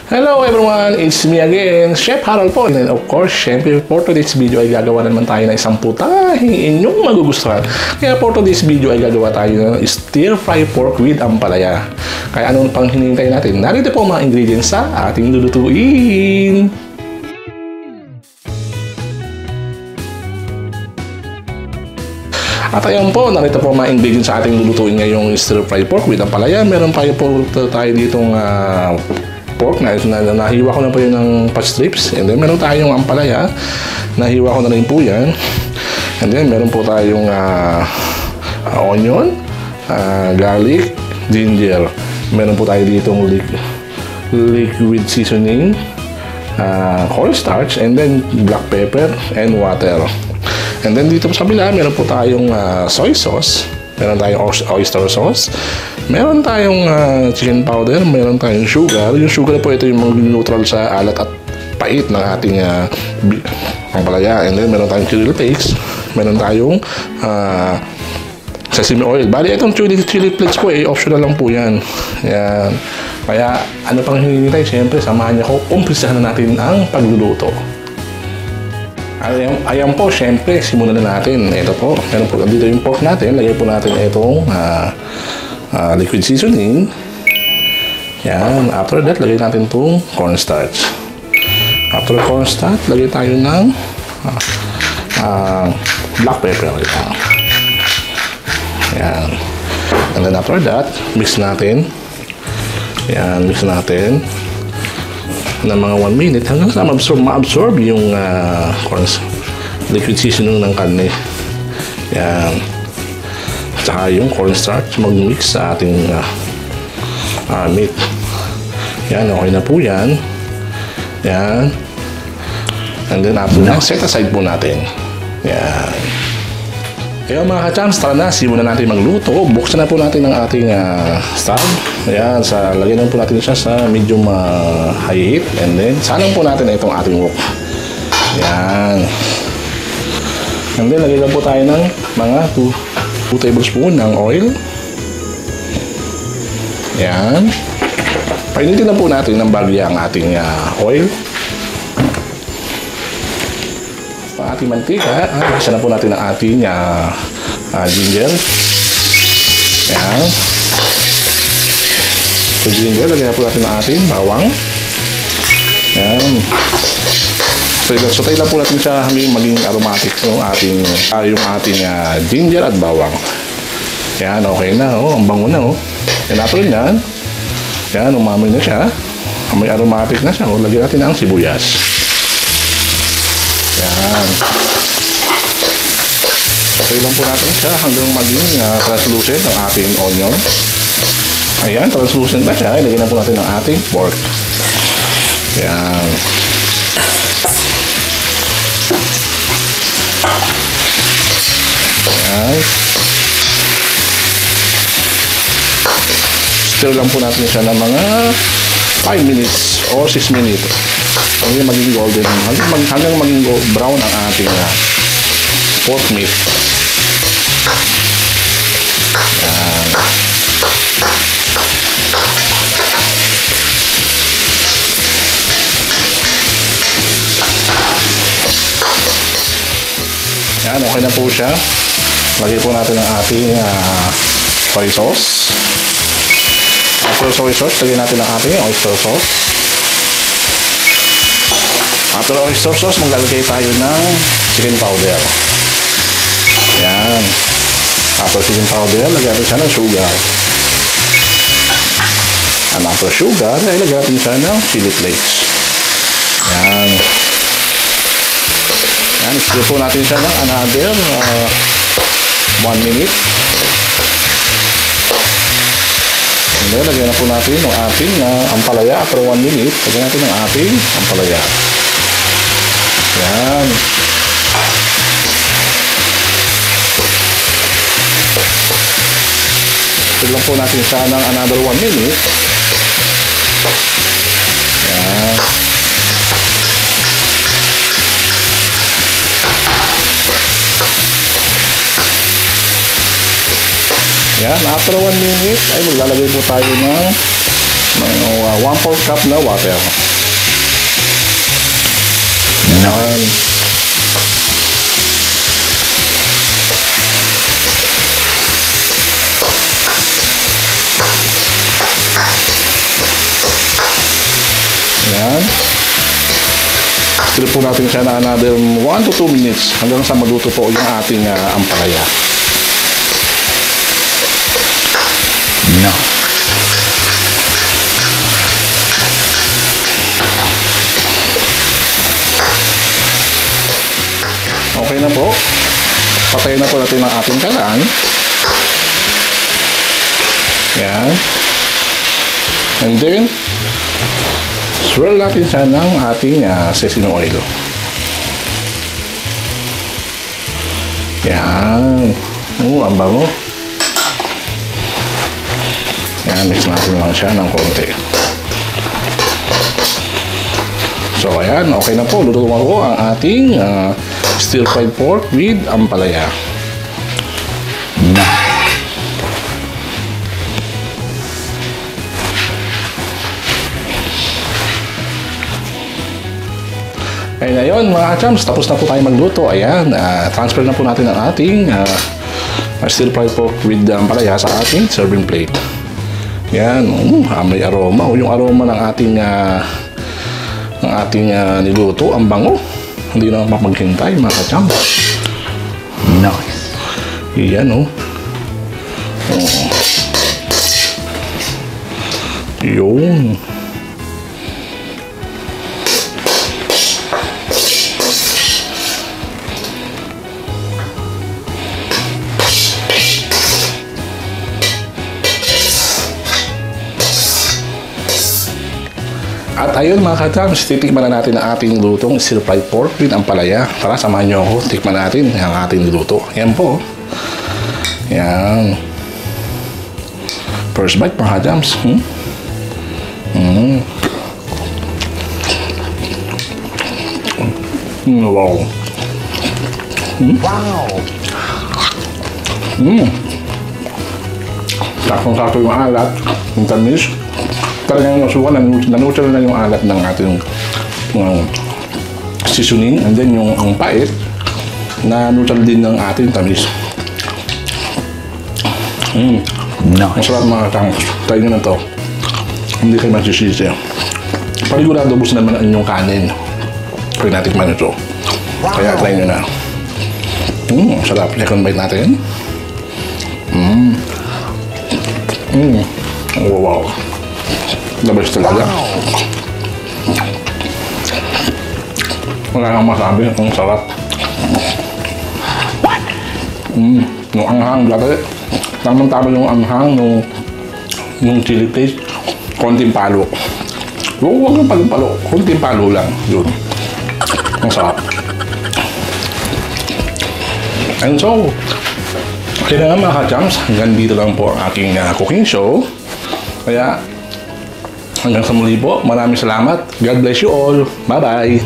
Hello everyone! It's me again, Chef Harold po. And of course, syempre for today's video ay gagawa naman tayo ng isang putahing inyong magugustuhan. Kaya for today's video ay gagawa tayo ng stir-fry pork with ampalaya. Kaya anong pang hinihintay natin? Narito po ang mga ingredients sa ating lulutuin. At ayan po, narito po ang mga ingredients sa ating lulutuin ngayong stir-fry pork with ampalaya. Meron tayo ditong pork na nahiwa ko na po yun ng patch strips, and then meron tayong ampalaya, nahiwa ko na rin po yan, and then meron po tayong onion, garlic, ginger, meron po tayo ditong liquid seasoning, cornstarch, and then black pepper and water. And then dito sa kabila meron po tayong soy sauce, meron tayong oyster sauce, meron tayong chicken powder, meron tayong sugar. Yung sugar po ito yung mag-neutral sa alat at pait ng ating ampalaya. And then meron tayong chili flakes, meron tayong sesame oil. Bali, itong chili flakes po optional lang po yan. Yan. Kaya ano pang hinihintay? Siyempre, samahan niyo ko. Umpisahan na natin ang pagluluto. Ayan po, syempre, simulan na natin. Ito po, meron po dito yung pork natin. Lagay po natin itong liquid seasoning. Yan. After that, lagay natin itong cornstarch. After cornstarch, lagay tayo ng black pepper. Yan. And then after that, mix natin. Yan, mix natin na mga 1 minute hanggang sa ma-absorb yung liquid seasoning ng karne. Yan. At saka yung cornstarch mag-mix sa ating meat. Yan, okay na po yan. Yan. And then after that, set aside po natin. Yan. Kaya mga ka-champs, tara na, simulan natin magluto. Buksan na po natin ang ating stove. Ayan, lagyan na po natin siya sa medium high heat. And then, salang po natin itong ating wok. Ayan. And then, lagyan lang po tayo ng mga 2 tablespoon ng oil. Ayan. Painitin lang po natin ng bagya ang ating oil. Ating mantika, isa na po natin ang ating ginger. Ayan. So ginger, lagyan na po natin ang ating bawang. Ayan. So tayo lang po natin siya maging aromatic yung ating ginger at bawang. Ayan, okay na. Ang bango na. And after yan, ayan, umamoy na siya. May aromatic na siya. Lagyan natin ang sibuyas. Yan. Okay lang po natin siya hanggang maging translucent ang ating onion. Ayan, translucent na siya. Ilagyan na po natin ang ating pork. Yan. Yan. Stir lang po natin siya ng mga 5 minutes or 6 minutes. Hanggang maging golden, hanggang maging brown ang ating pork meat. Yan. Yan, okay na po siya. Lagyan po natin ang ating soy sauce. After soy sauce, lagyan natin ang ating oyster sauce. After oyster sauce, maglalagay tayo ng chicken powder. Ayan. After chicken powder, lagyan natin siya ng sugar. And after sugar, lagyan natin siya ng chili flakes. Ayan. Ayan. Stir po natin siya ng another 1 minute. And then, lagyan na po natin ng ating ampalaya. After 1 minute, lagyan natin ng ating ampalaya. Yan. Ito lang po natin siya ng another 1 minute. Yan. Yan. After 1 minute, ay maglalagay po tayo ng 1/4 cup na water. Yan. Yan. Stir po natin siya na another 1 to 2 minutes hanggang sa maluto po yung ating ampalaya. No. Okay na po. Patayin na po natin ang ating kalan. Yan. And then, swirl natin siya ng ating sesame oil. Yan. Ang bango. Yan, mix natin lang siya ng konti. So, ayan. Okay na po. Luto na po ang ating stir-fried pork with ampalaya. No. Ay ngayon mga chums, tapos na po tayo magluto. Ayan, transfer na po natin ang ating stir-fried pork with ampalaya sa ating serving plate. Yan, may aroma. Yung aroma ng ating niluto, ang bango. Hindi na mapaghintay mga chums. Nice. Yan Yun. At ayun mga ka-chums, titikman na natin ang ating lutong stir-fried pork with ampalaya. Tara, samahan nyo ako, tikman natin ang ating niluto. Yan po. Yan. First bite mga ka-chums. Wow. Wow. Sakong-sakto yung alat, yung tamis. Talagang nasukan, nanutsal na yung alat ng ating seasoning, and then yung ang pait, nanutsal din ng ating tamis. Masarap mga chunks. Try nyo na to. Hindi kayo masisisi. Panigurado bus naman ang inyong kanin. Pwede natin man ito. Kaya try nyo na. Sarap. Second bite natin. Wow. The best talaga. Wala nang masabi. Ang sarap. Yung anghang dati. Tamang-tama yung anghang, yung chili paste. Konting palo. Huwag yung palong-palo. Konting palo lang. Yun. Ang sarap. And so, okay na nga mga ka-chums. Hanggang dito lang po ang aking cooking show. Kaya, hanggang sa muli po, maraming salamat. God bless you all. Bye-bye.